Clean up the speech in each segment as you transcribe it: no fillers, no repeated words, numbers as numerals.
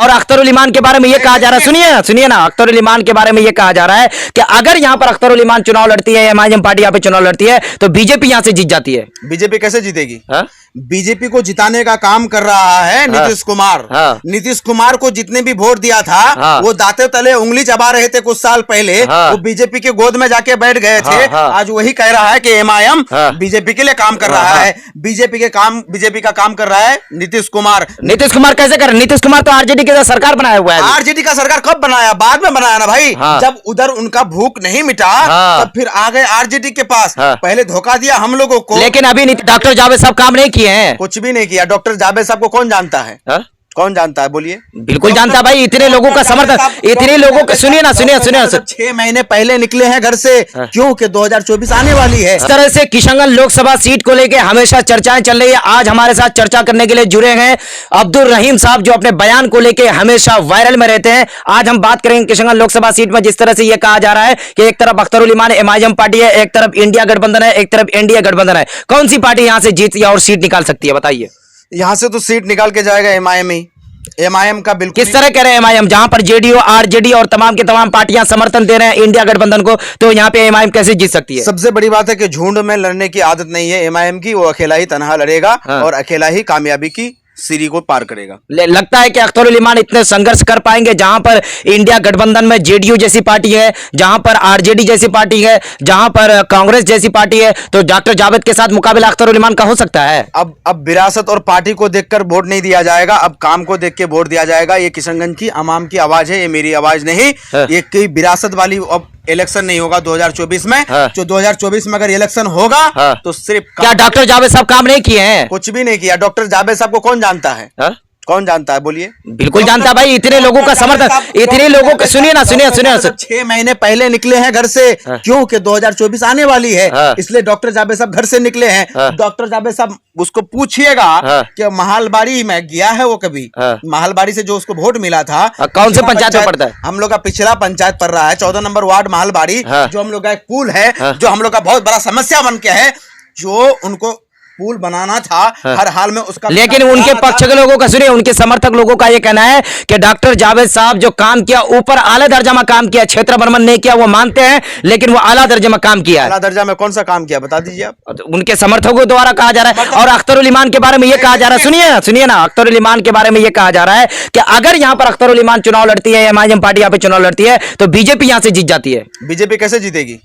और अख्तरुल ईमान के बारे में ये कहा जा रहा है, सुनिए ना, अख्तरुल ईमान के बारे में ये कहा जा रहा है कि अगर यहाँ पर अख्तरुल ईमान चुनाव लड़ती है, एमआईएम पार्टी यहाँ पे चुनाव लड़ती है, तो बीजेपी यहाँ से जीत जाती है। बीजेपी कैसे जीतेगी? बीजेपी को जिताने का काम कर रहा है नीतीश कुमार। नीतीश कुमार को जितने भी वोट दिया था वो दांते तले उंगली चबा रहे थे कुछ साल पहले, वो बीजेपी के गोद में जाके बैठ गए थे। आज वही कह रहा है कि एमआईएम बीजेपी के लिए काम कर रहा है। बीजेपी का काम कर रहा है नीतीश कुमार। नीतीश कुमार कैसे कर रहे? नीतीश कुमार तो आरजेडी के सरकार बनाया हुआ है। आरजेडी का सरकार कब बनाया? बाद में बनाया ना भाई। जब उधर उनका भूख नहीं मिटा तब फिर आ गए आरजेडी के पास। पहले धोखा दिया हम लोगों को। लेकिन अभी डॉक्टर जावेद साहब काम नहीं किए हैं, कुछ भी नहीं किया। डॉक्टर जावेद साहब को कौन जानता है? कौन जानता है? बोलिए। बिल्कुल जानता है भाई, इतने लोगों का समर्थन, इतने लोगों का। सुनिए ना, 6 महीने पहले निकले हैं घर से, क्योंकि 2024 आने वाली है। इस तरह से किशनगंज लोकसभा सीट को लेकर हमेशा चर्चाएं चल रही है। आज हमारे साथ चर्चा करने के लिए जुड़े हैं अब्दुल रहीम साहब, जो अपने बयान को लेकर हमेशा वायरल में रहते हैं। आज हम बात करेंगे किशनगंज लोकसभा सीट में। जिस तरह से यह कहा जा रहा है कि एक तरफ अख्तरुल ईमान एमआईएम पार्टी है, एक तरफ इंडिया गठबंधन है, एक तरफ एनडीए गठबंधन है, कौन सी पार्टी यहां से जीत और सीट निकाल सकती है, बताइए। यहां से तो सीट निकाल के जाएगा एमआईएम ही। एमआईएम का बिल्कुल किस तरह कह रहे हैं एमआईएम, जहां पर जेडीयू आरजेडी और तमाम के तमाम पार्टियां समर्थन दे रहे हैं इंडिया गठबंधन को, तो यहां पे एमआईएम कैसे जीत सकती है? सबसे बड़ी बात है कि झुंड में लड़ने की आदत नहीं है एमआईएम की। वो अकेला ही तनहा लड़ेगा और अकेला ही कामयाबी की सीढ़ी को पार करेगा। लगता है कि अख्तरुल ईमान इतने संघर्ष कर पाएंगे, जहां पर इंडिया गठबंधन में जेडीयू जैसी पार्टी है, जहां पर आरजेडी जैसी पार्टी है, जहां पर कांग्रेस जैसी पार्टी है, तो डॉक्टर जावेद के साथ मुकाबला अख्तरुल ईमान का हो सकता है? अब विरासत और पार्टी को देखकर वोट नहीं दिया जाएगा, अब काम को देख के वोट दिया जाएगा। ये किशनगंज की आवाम की आवाज है, ये मेरी आवाज नहीं। ये कोई विरासत वाली अब इलेक्शन नहीं होगा 2024 में। जो 2024 में अगर इलेक्शन होगा तो सिर्फ क्या डॉक्टर जावेद साहब काम नहीं किए हैं? कुछ भी नहीं किया। डॉक्टर जावेद साहब को कौन जानता है? कौन जानता है? बोलिए। बिल्कुल जानता है भाई, इतने लोगों का समर्थन, इतने लोगों का। सुनिए ना, 6 महीने पहले निकले हैं घर से, क्योंकि 2024 आने वाली है, इसलिए डॉक्टर जावेद साहब घर से निकले हैं। डॉक्टर जावेद साहब उसको पूछिएगा कि महालबाड़ी में गया है वो कभी? महालबाड़ी से जो उसको वोट मिला था, कौन से पंचायत में पड़ता है? हम लोग का पिछड़ा पंचायत पड़ रहा है, 14 नंबर वार्ड महालबाड़ी, जो हम लोग का एक पुल है, जो हम लोग का बहुत बड़ा समस्या बन के है, जो उनको पुल बनाना था हर हाल में उसका। लेकिन उनके पक्ष के लोगों का, सुनिए, उनके समर्थक लोगों का यह कहना है कि डॉक्टर जावेद साहब जो काम किया, ऊपर आला दर्जा में काम किया, क्षेत्र भ्रमण नहीं किया, वो मानते हैं, लेकिन वो आला दर्जा में काम किया। आला दर्जा में कौन सा काम किया बता दीजिए आप। उनके समर्थकों द्वारा कहा जा रहा है। और अख्तरुल ईमान के बारे में यह कहा जा रहा है, सुनिए ना, अख्तरुल ईमान के बारे में यह कहा जा रहा है कि अगर यहां पर अख्तरुल ईमान चुनाव लड़ती है, एमआईएम पार्टी यहाँ पे चुनाव लड़ती है, तो बीजेपी यहां से जीत जाती है। बीजेपी कैसे जीतेगी?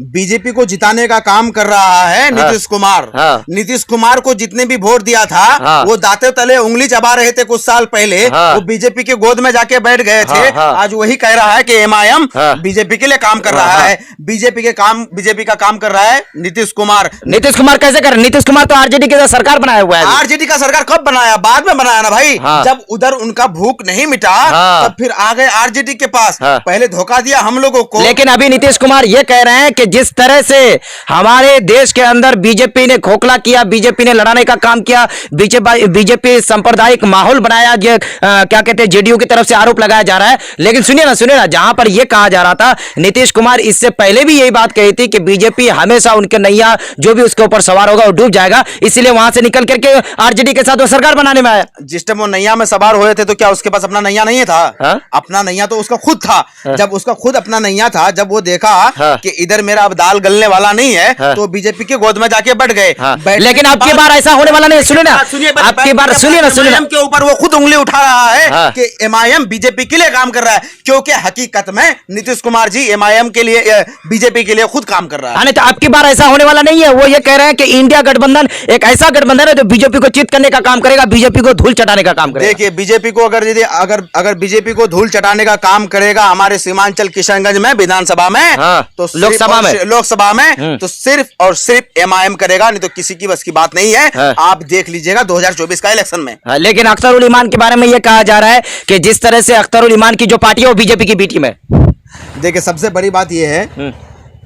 बीजेपी को जिताने का काम कर रहा है नीतीश कुमार। नीतीश कुमार को जितने भी वोट दिया था वो दांते तले उंगली चबा रहे थे कुछ साल पहले, वो बीजेपी के गोद में जाके बैठ गए थे। आज वही कह रहा है कि एमआईएम बीजेपी के लिए काम कर रहा है। बीजेपी का काम कर रहा है नीतीश कुमार। नीतीश कुमार कैसे कर रहे? नीतीश कुमार तो आरजेडी के सरकार बनाया हुआ है। आरजेडी का सरकार कब बनाया? बाद में बनाया ना भाई। जब उधर उनका भूख नहीं मिटा तब फिर आ गए आरजेडी के पास। पहले धोखा दिया हम लोगों को। लेकिन अभी नीतीश कुमार ये कह रहे हैं कि जिस तरह से हमारे देश के अंदर बीजेपी ने खोखला किया, बीजेपी ने लड़ाने का काम किया, बीजेपी सांप्रदायिक माहौल बनाया, क्या कहते हैं, जेडीयू की तरफ से आरोप लगाया जा रहा है। लेकिन सुनिए ना, जहां पर यह कहा जा रहा था, नीतीश कुमार इससे पहले भी यही बात कही थी कि बीजेपी हमेशा उनके नैया जो भी उसके ऊपर सवार होगा वो डूब जाएगा, इसलिए वहां से निकल करके आरजेडी के साथ वो सरकार बनाने में आया। जिस टाइम वो नैया में सवार हुए थे तो क्या उसके पास अपना नैया नहीं था? अपना नैया तो उसका खुद था। जब उसका खुद अपना नैया था, जब वो देखा कि इधर मेरा अब दाल गलने वाला नहीं है, तो बीजेपी के गोद में जाके बैठ गए। लेकिन अब की बार ऐसा होने वाला नहीं। सुनिए ना, आपकी बार सुनिए ना, के ऊपर वो खुद उंगली उठा रहा है कि एमआईएम बीजेपी के लिए काम कर रहा है, क्योंकि हकीकत में नीतीश कुमार जी एमआईएम के लिए, बीजेपी के लिए खुद काम कर रहा है। तो आपकी बार ऐसा होने वाला नहीं है। वो ये कह रहे हैं कि इंडिया गठबंधन एक ऐसा गठबंधन है जो बीजेपी को चित करने का काम करेगा, बीजेपी को धूल चटाने का काम करेगा। देखिए, बीजेपी को अगर बीजेपी को धूल चटाने का काम करेगा हमारे सीमांचल किशनगंज में विधानसभा में, तो लोकसभा में तो सिर्फ और सिर्फ एमआईएम करेगा, नहीं तो किसी की बस की बात नहीं है। आप देख लीजिएगा 2024 का इलेक्शन में। लेकिन अख्तरुल ईमान के बारे में यह कहा जा रहा है कि जिस तरह से अख्तरुल ईमान की जो पार्टी है वो बीजेपी की बी टीम है। देखिए, सबसे बड़ी बात यह है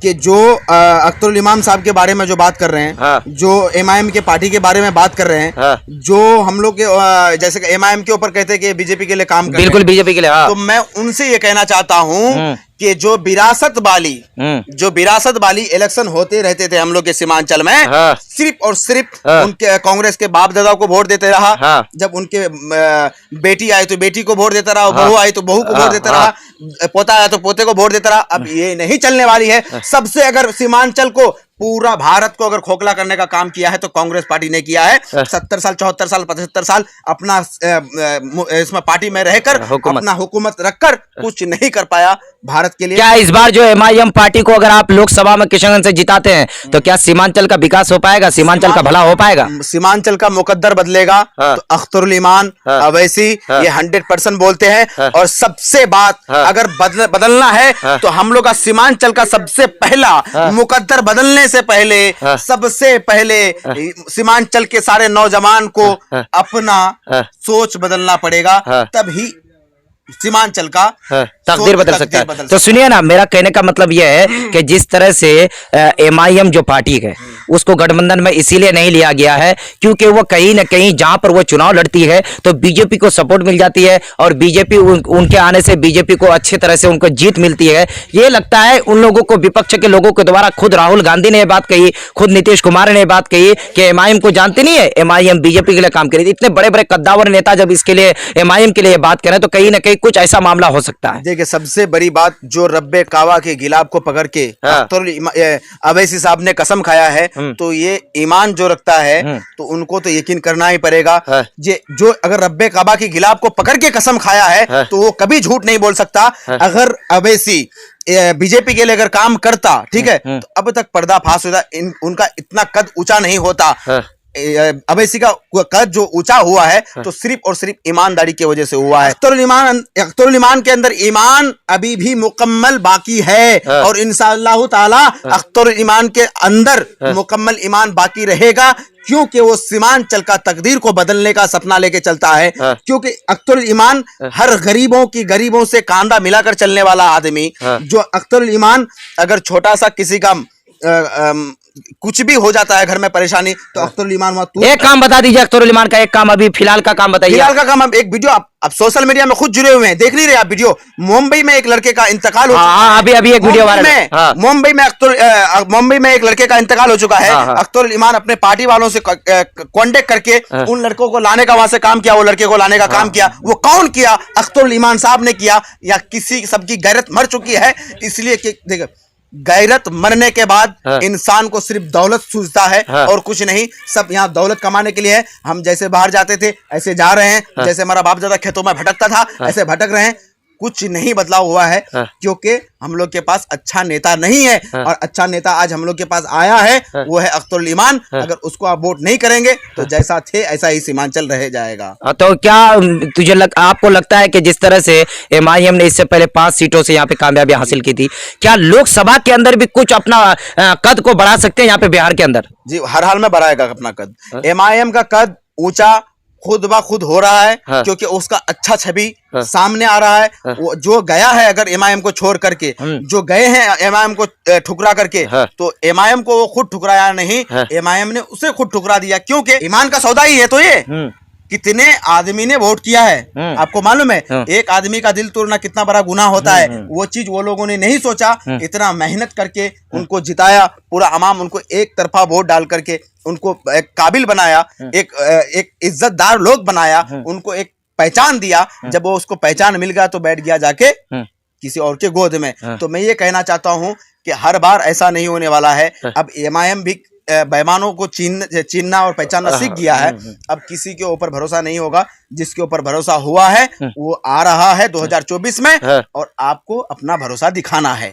कि जो अख्तरुल ईमान साहब के बारे में जो बात कर रहे हैं, जो एमआईएम के पार्टी के बारे में बात कर रहे हैं, जो हम लोग के जैसे कि एमआईएम के ऊपर कहते हैं कि बीजेपी के लिए काम कर रहे हैं, बिल्कुल बीजेपी के लिए, तो मैं उनसे ये कहना चाहता हूं कि जो विरासत वाली इलेक्शन होते रहते थे हम लोग के सीमांचल में, सिर्फ और सिर्फ उनके कांग्रेस के बाप दादा को वोट देते रहा। जब उनके बेटी आई तो बेटी को वोट देता रहा, बहू आई तो बहू को वोट देता रहा, पोता आया तो पोते को वोट देता रहा। अब ये नहीं चलने वाली है। सबसे अगर सीमांचल को, पूरा भारत को अगर खोखला करने का काम किया है तो कांग्रेस पार्टी ने किया है। 70 साल 74 साल 75 साल अपना इसमें पार्टी में रहकर अपना हुकूमत रखकर कुछ नहीं कर पाया भारत के लिए। क्या इस बार जो MIM पार्टी को अगर आप लोकसभा में किशनगंज से जिताते हैं तो क्या सीमांचल का विकास हो पाएगा, सीमांचल का भला हो पाएगा? सीमांचल का मुकद्दर बदलेगा तो अख्तरुल ईमान अवैसी ये 100% बोलते हैं। और सबसे बात अगर बदलना है तो हम लोग का सीमांचल का सबसे पहला मुकद्दर बदलने से पहले सबसे पहले सीमांचल के सारे नौजवान को अपना सोच बदलना पड़ेगा, तभी सीमांचल का तकदीर बदल सकता है। तो सुनिए ना, मेरा कहने का मतलब यह है कि जिस तरह से MIM जो पार्टी है उसको गठबंधन में इसीलिए नहीं लिया गया है क्योंकि वो कहीं ना कहीं जहां पर वो चुनाव लड़ती है तो बीजेपी को सपोर्ट मिल जाती है और बीजेपी उनके आने से बीजेपी को अच्छी तरह से उनको जीत मिलती है। ये लगता है उन लोगों को, विपक्ष के लोगों के द्वारा खुद राहुल गांधी ने बात कही, खुद नीतीश कुमार ने बात कही कि MIM को जानते नहीं है, MIM बीजेपी के लिए काम करी। इतने बड़े बड़े कद्दावर नेता जब इसके लिए MIM के लिए बात करें तो कहीं ना कहीं कुछ ऐसा मामला हो सकता है। देखिए, सबसे बड़ी बात जो रब्बे कावा के गिलाब को पकड़ के अवैसी साहब ने कसम खाया है, तो ये ईमान जो रखता है तो उनको तो यकीन करना ही पड़ेगा। जो अगर रब्बे काबा की गिलाब को पकड़ के कसम खाया है तो वो कभी झूठ नहीं बोल सकता। अगर अवैसी बीजेपी के लिए अगर काम करता, ठीक है, तो अब तक पर्दाफाश होता, उनका इतना कद ऊंचा नहीं होता। अवैसी का कद जो ऊंचा हुआ है तो सिर्फ और सिर्फ ईमानदारी की वजह से हुआ है। अख्तरुल ईमान के अंदर ईमान अभी भी मुकम्मल बाकी है और इंशाअल्लाह ताला अख्तरुल ईमान के अंदर मुकम्मल ईमान बाकी रहेगा, क्योंकि वो सीमांचल का तकदीर को बदलने का सपना लेके चलता है। क्योंकि अख्तरुल ईमान हर गरीबों से कांधा मिलाकर चलने वाला आदमी, जो अख्तरुल ईमान अगर छोटा सा किसी का कुछ भी हो जाता है घर में परेशानी तो अख्तरुल ईमान एक काम बता दीजिए, अख्तरुल ईमान का एक काम अभी फिलहाल का काम बताइए। फिलहाल का काम, हम एक वीडियो आप सोशल मीडिया में खुद जुड़े हुए हैं, देख नहीं रहे आप वीडियो? मुंबई में एक लड़के का इंतकाल हो चुका है। अभी एक वीडियो वायरल है। मुंबई में एक लड़के का इंतकाल हो चुका है। अख्तरुल ईमान अपने पार्टी वालों से कांटेक्ट करके उन लड़कों को लाने का वहां से काम किया, वो लड़के को लाने का काम किया। वो कौन किया? अख्तरुल ईमान साहब ने किया, या किसी सबकी गैरत मर चुकी है इसलिए कि देखो, गैरत मरने के बाद इंसान को सिर्फ दौलत सूझता है और कुछ नहीं। सब यहाँ दौलत कमाने के लिए है। हम जैसे बाहर जाते थे ऐसे जा रहे हैं, जैसे हमारा बाप दादा खेतों में भटकता था ऐसे भटक रहे हैं। कुछ नहीं बदलाव हुआ है क्योंकि हम लोग के पास अच्छा नेता नहीं है। और अच्छा नेता आज हम लोग के पास आया है, वो है अख्तरुल ईमान। अगर उसको आप वोट नहीं करेंगे तो जैसा थे ऐसा ही सीमांचल रह जाएगा। तो क्या आपको लगता है कि जिस तरह से MIM ने इससे पहले 5 सीटों से यहाँ पे कामयाबी हासिल की थी, क्या लोकसभा के अंदर भी कुछ अपना कद को बढ़ा सकते हैं यहाँ पे बिहार के अंदर? जी, हर हाल में बढ़ाएगा अपना कद। MIM का कद ऊंचा खुद ब खुद हो रहा है क्योंकि उसका अच्छा छवि सामने आ रहा है। वो जो गया है अगर MIM को छोड़ करके, जो गए हैं MIM को ठुकरा करके, तो MIM को वो खुद ठुकराया नहीं, MIM ने उसे खुद ठुकरा दिया। क्योंकि ईमान का सौदा ही है। तो ये कितने आदमी ने वोट किया है आपको मालूम है? एक आदमी का दिल तोड़ना कितना बड़ा गुनाह होता है। वो चीज वो लोगों ने नहीं सोचा। इतना मेहनत करके उनको जिताया, पूरा अवाम उनको एक तरफा वोट डाल करके उनको एक काबिल बनाया, एक इज्जतदार लोग बनाया, उनको एक पहचान दिया। जब वो उसको पहचान मिल गया तो बैठ गया जाके किसी और के गोद में। तो मैं ये कहना चाहता हूँ कि हर बार ऐसा नहीं होने वाला है। अब MIM भी बेईमानों को चीनना और पहचानना सीख गया है। अब किसी के ऊपर भरोसा नहीं होगा। जिसके ऊपर भरोसा हुआ है वो आ रहा है 2024 में, और आपको अपना भरोसा दिखाना है।